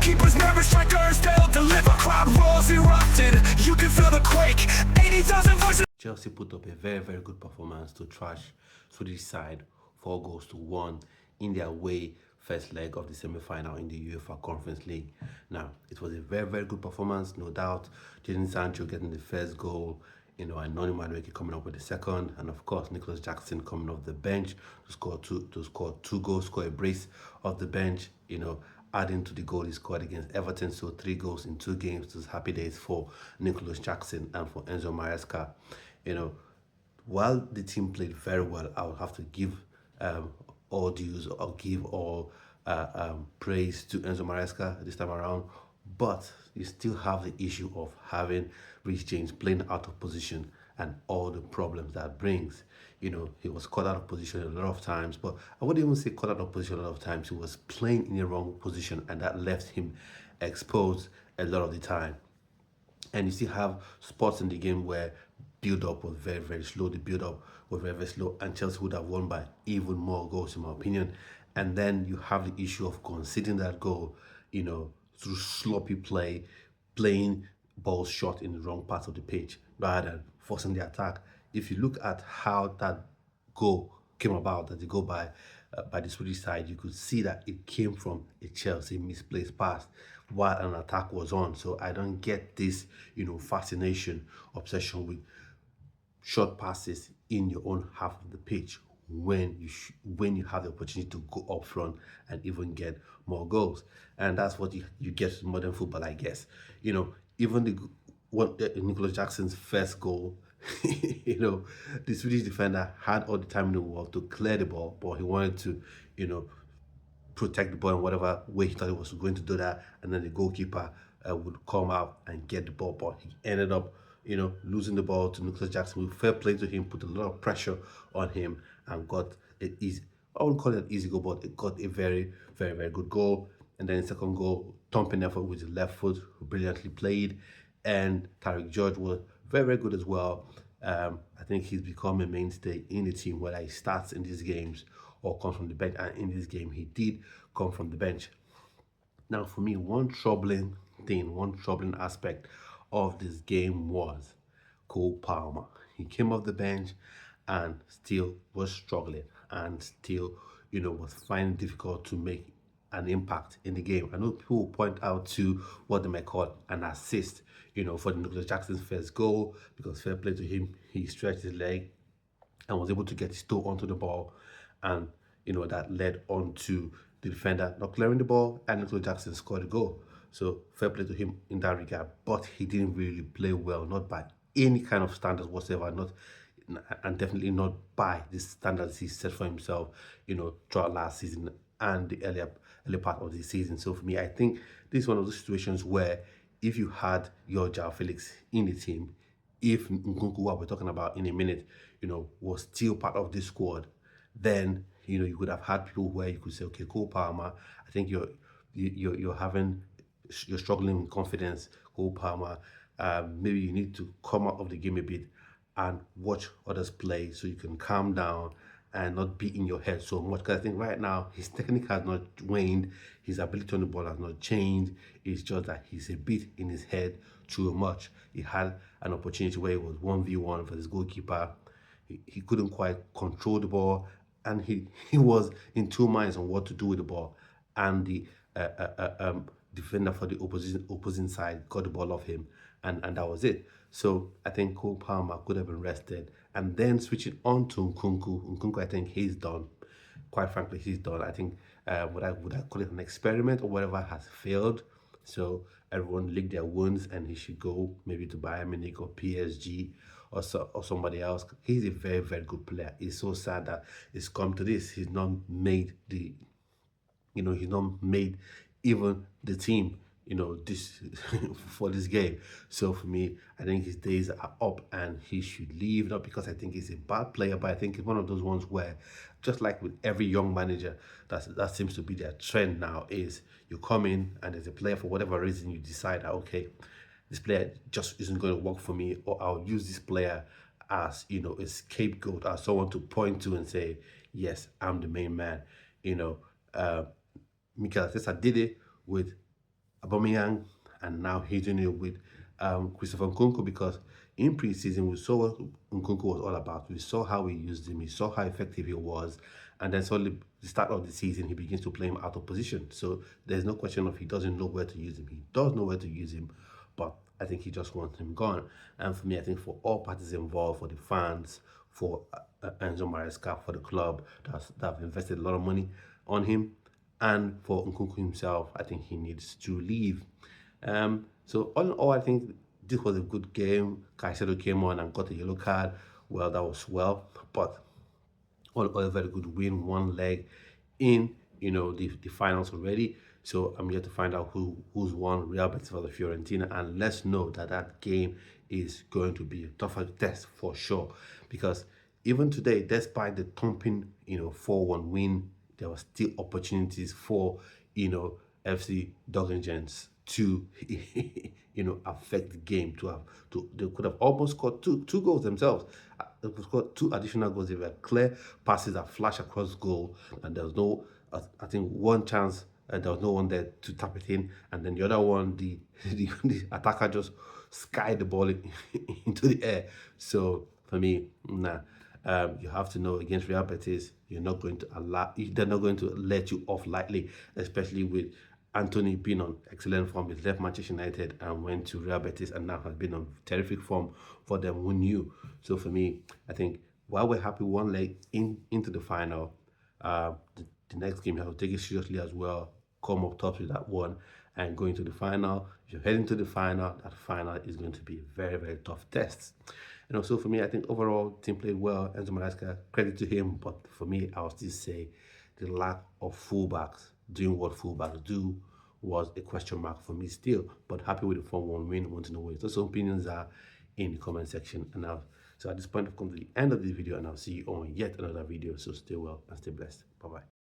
Keepers nervous, strikers, they'll deliver. Crowd roars erupted, you can feel the quake. 80,000 voices. Chelsea put up a very, very good performance to trash Swedish side 4-1 in their away first leg of the semi-final in the UEFA Conference League. Now, it was a very, very good performance, no doubt. Sancho getting the first goal, and Noni Madueke coming up with the second, and of course Nicolas Jackson coming off the bench to score two goals, score a brace off the bench, adding to the goal he scored against Everton. So 3 goals in 2 games. It was happy days for Nicolas Jackson and for Enzo Maresca. While the team played very well, I would have to give all dues or give all praise to Enzo Maresca this time around. But you still have the issue of having Reece James playing out of position and all the problems that brings. He was caught out of position a lot of times, but I wouldn't even say caught out of position a lot of times. He was playing in the wrong position, and that left him exposed a lot of the time. And you still have spots in the game where build-up was very, very slow. The build-up was very, very slow, and Chelsea would have won by even more goals, in my opinion. And then you have the issue of conceding that goal, through sloppy play, playing balls short in the wrong part of the pitch rather than forcing the attack. If you look at how that goal came about, that the goal by the Swedish side, you could see that it came from a Chelsea misplaced pass while an attack was on. So I don't get this, fascination, obsession with short passes in your own half of the pitch when you have the opportunity to go up front and even get more goals. And that's what you get in modern football, I guess. Even Nicolas Jackson's first goal, the Swedish defender had all the time in the world to clear the ball, but he wanted to, protect the ball in whatever way he thought he was going to do that, and then the goalkeeper would come out and get the ball, but he ended up losing the ball to Nicolas Jackson. With fair play to him, put a lot of pressure on him and got it easy. I wouldn't call it an easy goal, but it got a very, very, very good goal. And then the second goal, thumping effort with his left foot, brilliantly played. And Tariq George was very, very good as well. I think he's become a mainstay in the team, whether he starts in these games or comes from the bench. And in this game, he did come from the bench. Now, for me, one troubling aspect of this game was Cole Palmer. He came off the bench and still was struggling and still, was finding it difficult to make an impact in the game. I know people will point out to what they might call an assist, for Nicolas Jackson's first goal, because fair play to him, he stretched his leg and was able to get his toe onto the ball, and that led on to the defender not clearing the ball, and Nicolas Jackson scored a goal. So fair play to him in that regard, but he didn't really play well, not by any kind of standards whatsoever, and definitely not by the standards he set for himself, throughout last season and the early part of the season. So for me, I think this is one of those situations where if you had your João Felix in the team, if Nkunku, what we're talking about in a minute, was still part of this squad, then you could have had people where you could say, okay, Cole Palmer, I think you're struggling with confidence, Cole Palmer. Maybe you need to come out of the game a bit and watch others play so you can calm down and not be in your head so much. Because I think right now his technique has not waned, his ability on the ball has not changed. It's just that he's a bit in his head too much. He had an opportunity where he was 1v1 for his goalkeeper. He couldn't quite control the ball, and he was in 2 minds on what to do with the ball. And the defender for the opposing side got the ball off him, and that was it. So I think Cole Palmer could have been rested, and then switching on to Nkunku, I think he's done. Quite frankly, he's done. I think would I call it an experiment or whatever has failed. So everyone licked their wounds, and he should go maybe to Bayern Munich or PSG or somebody else. He's a very, very good player. It's so sad that it's come to this. He's not made he's not made even the team, this for this game. So for me, I think his days are up and he should leave. Not because I think he's a bad player, but I think it's one of those ones where, just like with every young manager, that seems to be their trend now, is you come in and as a player, for whatever reason, you decide that, okay, this player just isn't going to work for me, or I'll use this player as, a scapegoat, as someone to point to and say, yes, I'm the main man. Mikel Arteta did it with Aubameyang, and now he's doing it with Christopher Nkunku, because in preseason we saw what Nkunku was all about. We saw how we used him. We saw how effective he was, and then suddenly the start of the season he begins to play him out of position. So there's no question of he doesn't know where to use him. He does know where to use him, but I think he just wants him gone. And for me, I think for all parties involved, for the fans, for Enzo Maresca, for the club that have invested a lot of money on him, and for Nkunku himself, I think he needs to leave. So all in all, I think this was a good game. Caicedo came on and got a yellow card. Well, that was well, but all a very good win, one leg in the finals already. So I'm yet to find out who's won Real Betis for the Fiorentina, and let's know that that game is going to be a tougher test for sure, because even today, despite the thumping 4-1 win, there were still opportunities for FC Djurgarden to affect the game, they could have almost scored two goals themselves. They could score two additional goals. They were clear passes that flash across goal, and there was no I think one chance, and there was no one there to tap it in, and then the other one, the attacker just skied the ball into the air. So for me, nah. You have to know, against Real Betis, they're not going to let you off lightly, especially with Anthony being on excellent form. He left Manchester United and went to Real Betis, and now has been on terrific form for them. Who knew? So for me, I think while we're happy one leg into the final, the next game you have to take it seriously as well. Come up top with that one and go into the final. If you're heading to the final, that final is going to be a very, very tough test. And also for me, I think overall team played well. Enzo Maresca, credit to him, but for me, I would still say the lack of fullbacks doing what fullbacks do was a question mark for me still. But happy with the 4-1 win. Want to know what your opinions are in the comment section. And now, so at this point, I've come to the end of this video, and I'll see you on yet another video. So stay well and stay blessed. Bye bye.